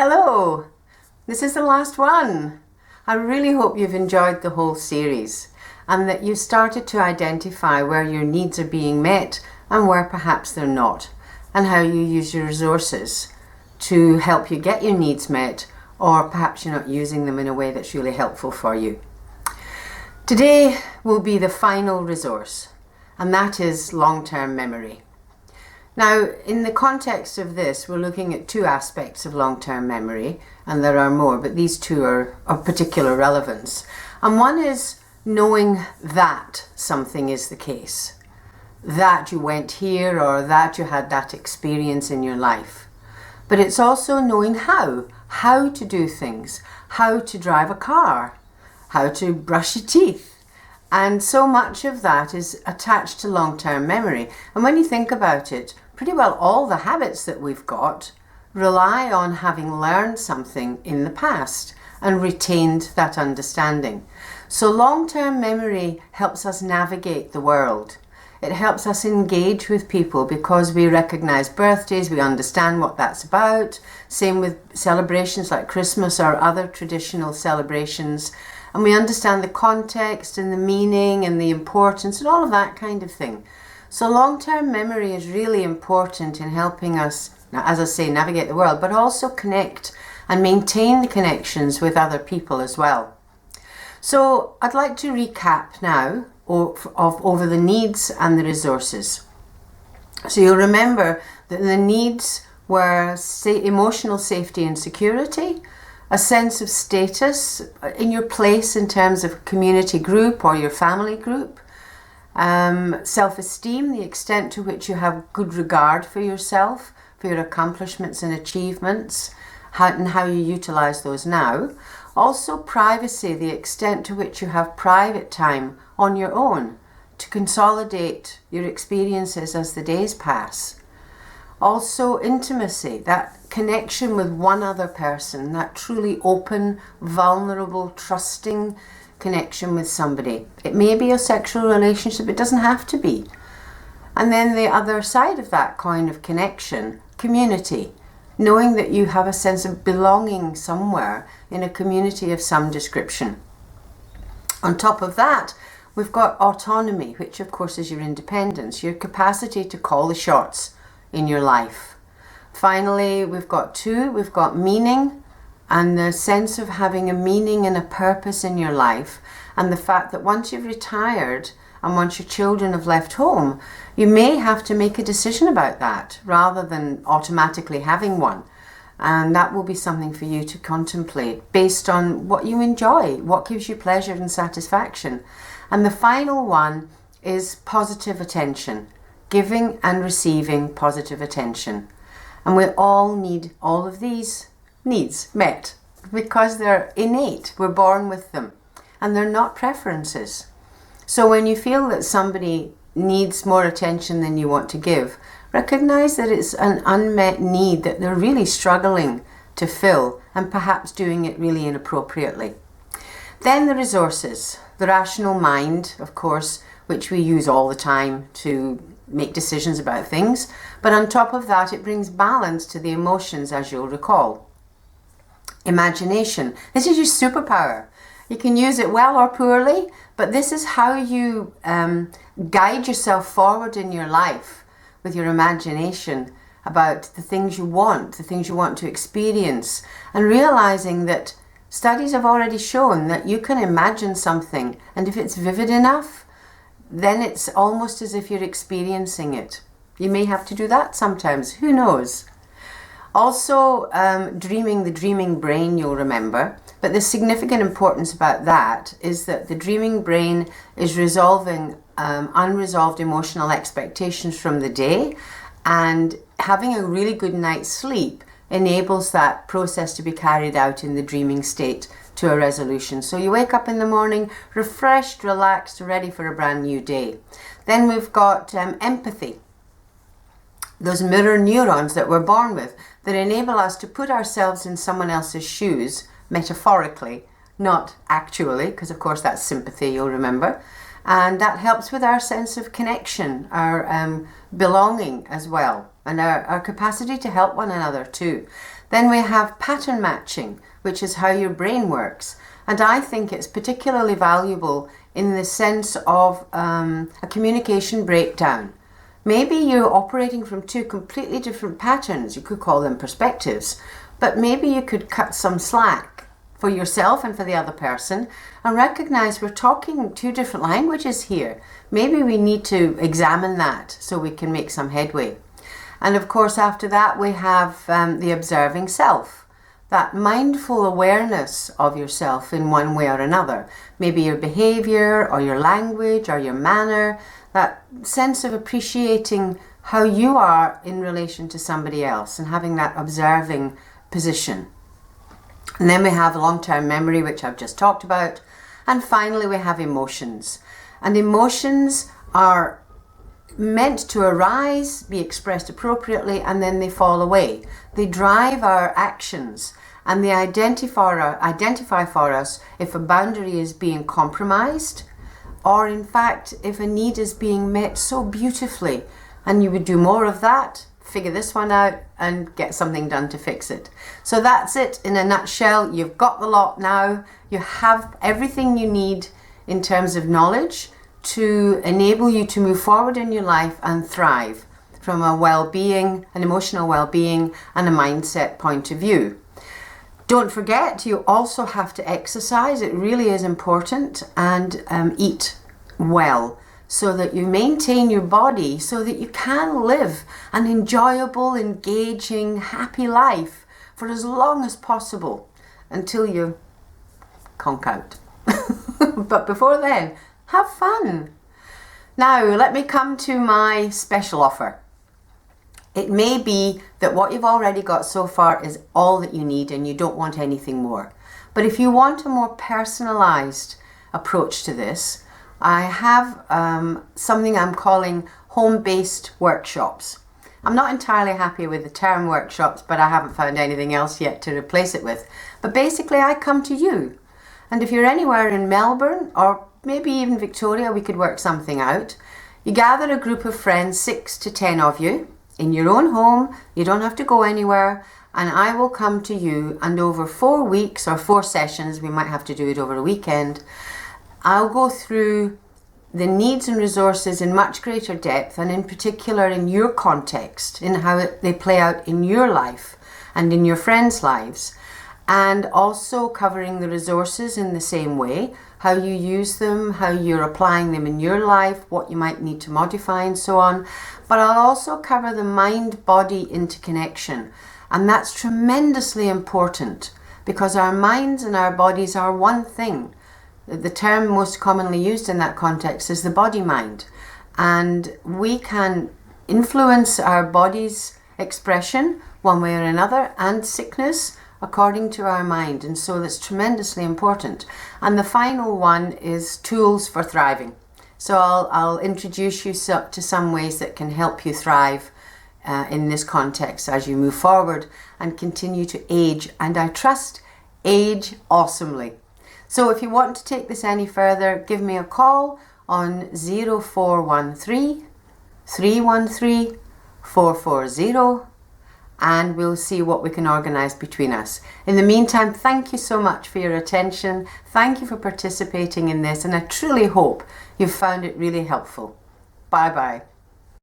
Hello, this is the last one. I really hope you've enjoyed the whole series and that you've started to identify where your needs are being met and where perhaps they're not, and how you use your resources to help you get your needs met, or perhaps you're not using them in a way that's really helpful for you. Today will be the final resource, and that is long-term memory. Now, in the context of this, we're looking at two aspects of long-term memory, and there are more, but these two are of particular relevance. And one is knowing that something is the case, that you went here or that you had that experience in your life. But it's also knowing how to do things, how to drive a car, how to brush your teeth. And so much of that is attached to long-term memory. And when you think about it, pretty well all the habits that we've got rely on having learned something in the past and retained that understanding. So long-term memory helps us navigate the world. It helps us engage with people because we recognize birthdays, we understand what that's about. Same with celebrations like Christmas or other traditional celebrations. And we understand the context and the meaning and the importance and all of that kind of thing. So long-term memory is really important in helping us, as I say, navigate the world, but also connect and maintain the connections with other people as well. So I'd like to recap now over the needs and the resources. So you'll remember that the needs were emotional safety and security, a sense of status in your place in terms of community group or your family group, self-esteem, the extent to which you have good regard for yourself, for your accomplishments and achievements, and how you utilize those now. Also privacy, the extent to which you have private time on your own to consolidate your experiences as the days pass. Also intimacy, that connection with one other person, that truly open, vulnerable, trusting connection with somebody. It may be a sexual relationship, it doesn't have to be. And then the other side of that coin of connection, community, knowing that you have a sense of belonging somewhere in a community of some description. On top of that, we've got autonomy, which of course is your independence, your capacity to call the shots in your life. Finally, we've got meaning, and the sense of having a meaning and a purpose in your life, and the fact that once you've retired and once your children have left home, you may have to make a decision about that rather than automatically having one. And that will be something for you to contemplate based on what you enjoy, what gives you pleasure and satisfaction. And the final one is positive attention, giving and receiving positive attention. And we all need all of these needs met because they're innate. We're born with them and they're not preferences. So when you feel that somebody needs more attention than you want to give, recognize that it's an unmet need that they're really struggling to fill and perhaps doing it really inappropriately. Then the resources, the rational mind, of course, which we use all the time to make decisions about things. But on top of that, it brings balance to the emotions, as you'll recall. Imagination. This is your superpower. You can use it well or poorly, but this is how you guide yourself forward in your life with your imagination about the things you want to experience, and realizing that studies have already shown that you can imagine something, and if it's vivid enough, then it's almost as if you're experiencing it. You may have to do that sometimes, who knows? Also, dreaming, the dreaming brain, you'll remember. But the significant importance about that is that the dreaming brain is resolving unresolved emotional expectations from the day, and having a really good night's sleep enables that process to be carried out in the dreaming state to a resolution. So you wake up in the morning refreshed, relaxed, ready for a brand new day. Then we've got empathy. Those mirror neurons that we're born with that enable us to put ourselves in someone else's shoes, metaphorically, not actually, because of course that's sympathy, you'll remember. And that helps with our sense of connection, our belonging as well. and our capacity to help one another too. Then we have pattern matching, which is how your brain works. And I think it's particularly valuable in the sense of a communication breakdown. Maybe you're operating from two completely different patterns. You could call them perspectives, but maybe you could cut some slack for yourself and for the other person and recognize we're talking two different languages here. Maybe we need to examine that so we can make some headway. And of course, after that, we have the observing self, that mindful awareness of yourself in one way or another. Maybe your behavior or your language or your manner, that sense of appreciating how you are in relation to somebody else and having that observing position. And then we have long-term memory, which I've just talked about. And finally, we have emotions. And emotions are meant to arise, be expressed appropriately, and then they fall away. They drive our actions, and they identify for us if a boundary is being compromised, or in fact, if a need is being met so beautifully, and you would do more of that, figure this one out, and get something done to fix it. So that's it in a nutshell. You've got the lot now. You have everything you need in terms of knowledge to enable you to move forward in your life and thrive from a well-being, an emotional well-being, and a mindset point of view. Don't forget, you also have to exercise. It really is important, and eat well so that you maintain your body so that you can live an enjoyable, engaging, happy life for as long as possible until you conk out. But before then, have fun. Now, let me come to my special offer. It may be that what you've already got so far is all that you need and you don't want anything more. But if you want a more personalized approach to this, I have something I'm calling home-based workshops. I'm not entirely happy with the term workshops, but I haven't found anything else yet to replace it with. But basically, I come to you. And if you're anywhere in Melbourne or maybe even Victoria, we could work something out. You gather a group of friends, 6 to 10 of you, in your own home. You don't have to go anywhere, and I will come to you, and over 4 weeks or 4 sessions, we might have to do it over a weekend, I'll go through the needs and resources in much greater depth, and in particular in your context, in how they play out in your life and in your friends' lives, and also covering the resources in the same way, how you use them, how you're applying them in your life, what you might need to modify and so on. But I'll also cover the mind-body interconnection, and that's tremendously important because our minds and our bodies are one thing. The term most commonly used in that context is the body-mind, and we can influence our body's expression one way or another, and sickness, according to our mind, and so that's tremendously important. And the final one is tools for thriving. So I'll introduce you to some ways that can help you thrive in this context as you move forward and continue to age, and I trust age awesomely. So if you want to take this any further, give me a call on 0413 313 440, and we'll see what we can organise between us. In the meantime, thank you so much for your attention. Thank you for participating in this, and I truly hope you've found it really helpful. Bye-bye.